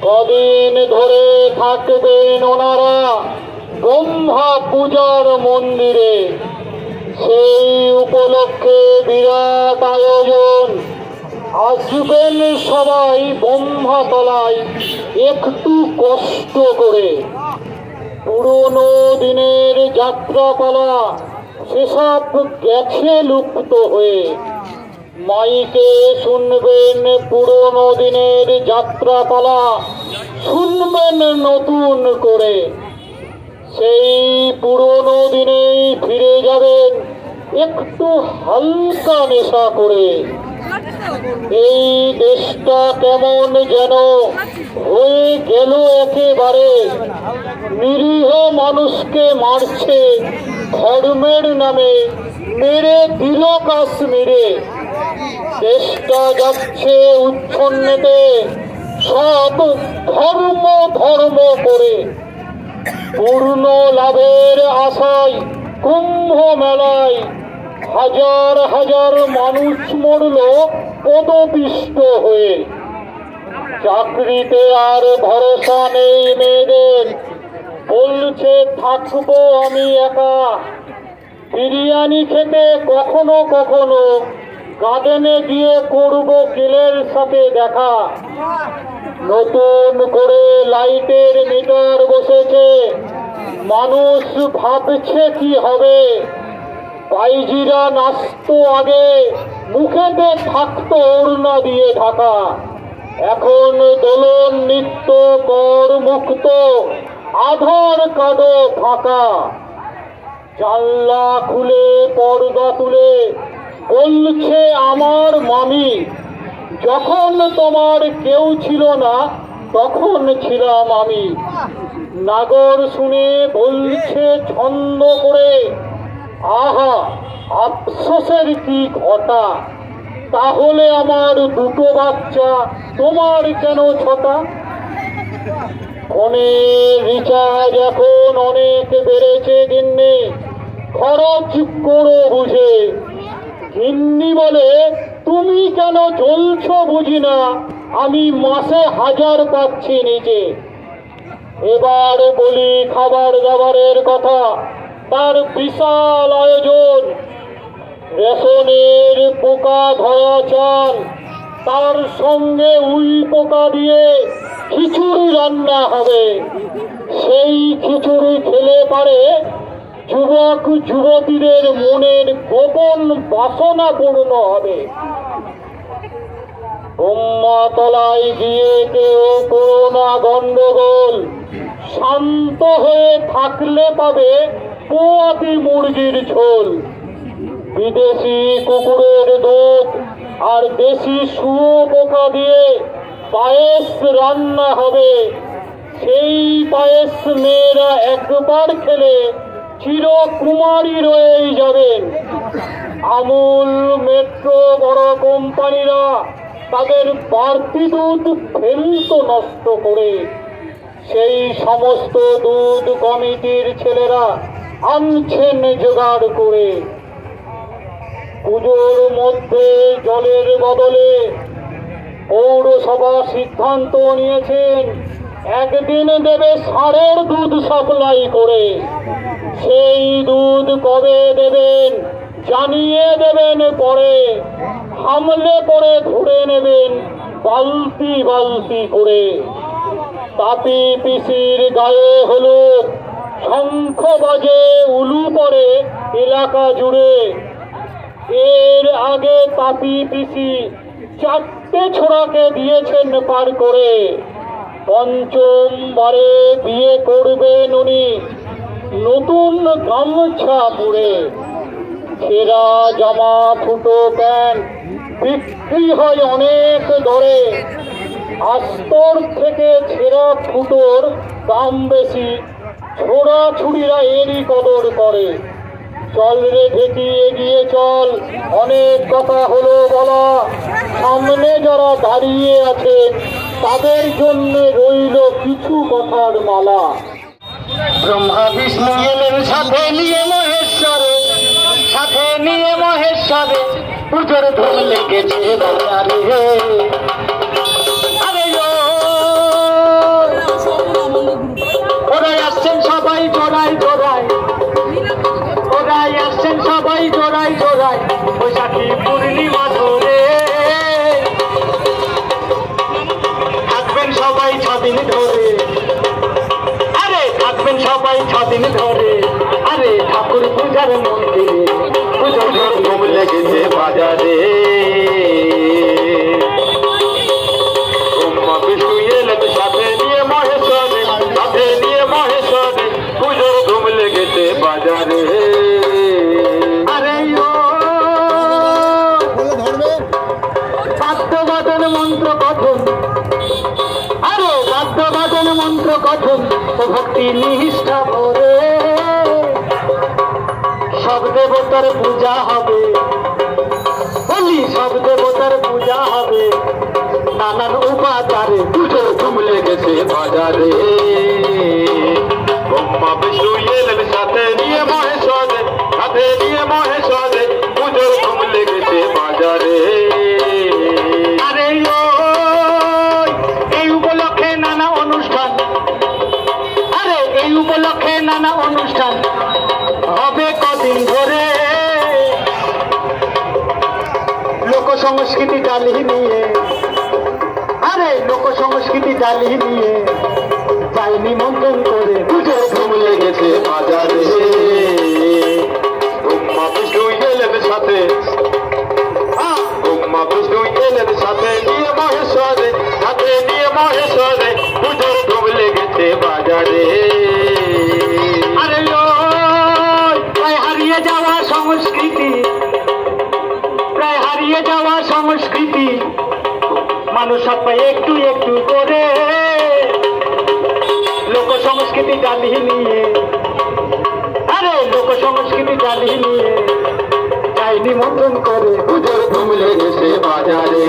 কদিন ধরে থাকবেন ওনারা ব্রহ্মা পূজার মন্দিরে। সেই উপলক্ষে বিরাট আয়োজন। আসবেন সবাই ব্রহ্মাতলায় একটু কষ্ট করে। পুরনো দিনের যাত্রাপালা সেসব গেছে লুপ্ত হয়ে। মাইকে শুনবেন পুরনো দিনের যাত্রাপালা, শুনবেন নতুন করে। সেই পুরনো দিনেই ফিরে যাবেন একটু হালকা নেশা করে। এই দেশটা কেমন যেন হয়ে গেল একেবারে। নিরীহ মানুষকে মারছে ধর্মের নামে, মেরে দিল কাশ্মীরে। দেশটা যাচ্ছে উচ্ছন্নেতে, সব ধর্ম ধর্ম করে। পূর্ণ লাভের আশায় কুম্ভ মেলায় হাজার হাজার মানুষ মরল পদপিষ্ট হয়ে। চাকরিতে আর ভরসা নেই মেয়েদের, বলছে থাকবো আমি একা। বিরিয়ানি খেতে কখনো কখনো গার্ডেনে গিয়ে করব কেলের সাথে দেখা। নতুন করে লাইটের মিটার বসেছে, মানুষ ভাবছে কি হবে। বাইজিরা নাচতো আগে, মুখেতে থাকতো ওড়না দিয়ে ঢাকা। এখন দোলন নৃত্য কর মুক্ত, আধার কার্ডও ফাঁকা। জানলা খুলে পর্দা তুলে বলছে আমার মামি, যখন তোমার কেউ ছিল না তখন ছিলাম আমি। নাগর শুনে বলছে ছন্দ করে, আহা আফসোসের কি ঘটা। তাহলে আমার দুটো বাচ্চা, তোমার কেন ছটা। ফোনের রিচার্জ এখন অনেক বেড়েছে গিন্নি, খরচ করো বুঝে। গিন্নি বলে তুমি কেন চলছো বুঝি না, আমি মাসে 1000 পাচ্ছি নিজে। এবার বলি খাবার দাবারের কথা, তার বিশাল আয়োজন। রেশনের পোকা ধরা চাল, তার সঙ্গে উই পোকা দিয়ে খিচুড়ি রান্না হবে। সেই খিচুড়ি খেলে পারে যুবক যুবতীদের মনের গোপন বাসনা পূর্ণ হবে। ব্রহ্মাতলায় গিয়ে কেউ করোনা গন্ডগোল, শান্ত হয়ে থাকলে পাবে পোয়াতি মুরগির ঝোল। বিদেশি কুকুরের দুধ আর দেশি শুয়োপোকা দিয়ে পায়েস রান্না হবে। সেই পায়েস মেয়েরা একবার খেলে চিরকুমারী রয়েই যাবেন। আমুল মেট্রো বড় কোম্পানিরা তাদের বাড়তি দুধ ফেলত নষ্ট করে। সেই সমস্ত দুধ কমিটির ছেলেরা আনছেন জোগাড় করে। পুজোর মধ্যে জলের বদলে পৌরসভা সিদ্ধান্ত নিয়েছেন একদিন দেবে ষাঁড়ের দুধ সাপ্লাই করে। সেই দুধ কবে দেবেন জানিয়ে দেবেন পরে, হামলে পরে ধরে নেবেন বালতি বালতি করে। তাপি পিসির গায়ে হলুদ, শঙ্খ বাজে উলু পড়ে এলাকা জুড়ে। এর আগে তাপি পিসি 4টে ছোড়াকে দিয়েছেন পার করে। পঞ্চমবারে বিয়ে করবেন উনি নতুন গামছা পরে। ছেঁড়া জামা ফুটো প্যান্ট বিক্রি হয় অনেক দরে। আস্তর থেকে ছেঁড়া ফুটোর দাম বেশি, ছোড়াছুড়িরা এরই কদর করে। চল রে ঘেটি এগিয়ে চল, অনেক কথা হলো বলা। সামনে যারা দাঁড়িয়ে আছে তাদের জন্য রইল কিছু কথার মালা। ব্রহ্মা বিষ্ণু এলেন সাথে নিয়ে মহেশ্বরে, সাথে নিয়ে মহেশ্বরে পুজোর ধুম লেগেছে বাজারে। আরে ও দিন ধরে, আরে থাকবেন সবাই 6 দিন ধরে, আরে ঠাকুর পূজার মন্দিরে পুজোর ধুম লেগেছে বাজারে। ব্রহ্মা বিষ্ণু এলেন সাথে নিয়ে মহেশ্বরে, সাথে নিয়ে মহেশ্বরে পুজোর ধুম লেগেছে বাজারে। আরে বাদ্যবাদন মন্ত্র কথন, আরে বাদ্যবাদন মন্ত্র কথন ও ভক্তি নিষ্ঠা ভরে সব দেবতার পূজা হবে, বলি সব দেবতার পূজা হবে নানান উপাচারে পুজোর ধুম লেগেছে বাজারে। ব্রহ্মা বিষ্ণু এলেন সাথে নিয়ে মহেশ্বরে, সাথে নিয়ে মহেশ্বরে পুজোর ধুম লেগেছে বাজারে। আরে এই উপলক্ষে নানা অনুষ্ঠান, আরে এই উপলক্ষে নানা অনুষ্ঠান হবে কদিন ধরে লোক সংস্কৃতি চালিয়ে নিয়ে, আরে লোক সংস্কৃতি চালিয়ে নিয়ে যাই নিমন্ত্রণ করে পুজোর ধুম লেগেছে বাজারে। ব্রহ্মা বিষ্ণু এলেন সাথে, ব্রহ্মা বিষ্ণু এলেন সাথে নিয়ে মহেশ্বরে, সাথে নিয়ে মহেশ্বরে পুজোর ধুম লেগেছে বাজারে। আরে প্রায় হারিয়ে যাওয়া সংস্কৃতি, প্রায় হারিয়ে যাওয়া সংস্কৃতি মানুষ সবাই একটু একটু করে লোক সংস্কৃতি চালিয়ে নিয়ে, আরে লোক সংস্কৃতি চালিয়ে নিয়ে যাই নিমন্ত্রণ করে পুজোর ধুম লেগেছে বাজারে।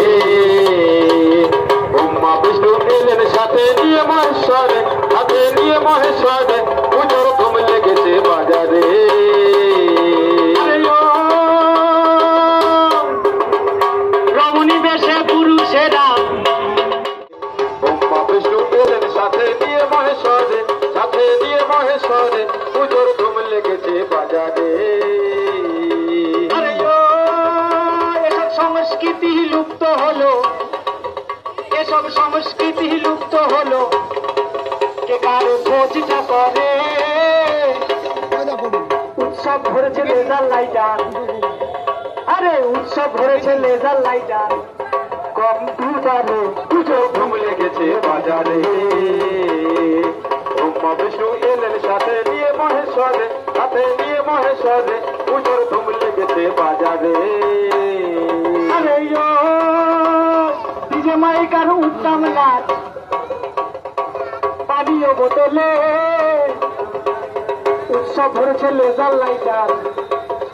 ব্রহ্মা বিষ্ণু এলেন সাথে নিয়ে মহেশ্বরে, সাথে নিয়ে মহেশ্বরে পুজোর ধুম লেগেছে বাজারে। রমণী বেশে পুরুষেরা, ব্রহ্মা বিষ্ণু এলেন সাথে নিয়ে মহেশ্বরে, সাথে নিয়ে মহেশ্বরে পুজোর ধুম লেগেছে বাজারে। এসব সংস্কৃতি লুপ্ত হলো, এসব সংস্কৃতি লুপ্ত হলো, কে কারো খোঁজটা করে। উৎসব ভরেছে লেজার লাইটার, আরে উৎসব ভরেছে লেজার লাইটার কম্পিউটারে পুজোর ধুম লেগেছে বাজারে। ব্রহ্মা বিষ্ণু এলেন সাথে নিয়ে মহেশ্বরে, সাথে নিয়ে মহেশ্বরে পুজোর ধুম লেগেছে বাজারে। আরে ডিজে মাইকার উত্তম নাচ, পানীয় বোতলে উৎসব ভরেছে লেজার লাইটার,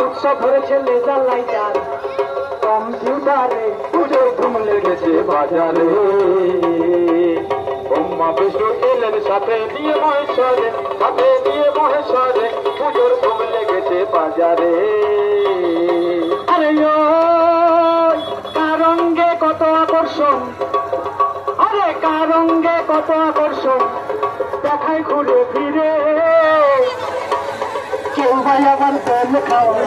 উৎসব ভরেছে লেজার লাইটার কম্পিউটারে পুজোর ধুম লেগেছে বাজারে। ব্রহ্মা বিষ্ণু এলেন সাথে নিয়ে মহেশ্বরে, সাথে নিয়ে মহেশ্বরে পুজোর ধুম লেগেছে বাজারে। আরে কারঙ্গে কত আকর্ষণ, আরে কারঙ্গে কত আকর্ষণ দেখায় ঘুরে ফিরে, কেউ ভাই আবার তেল খাওয়া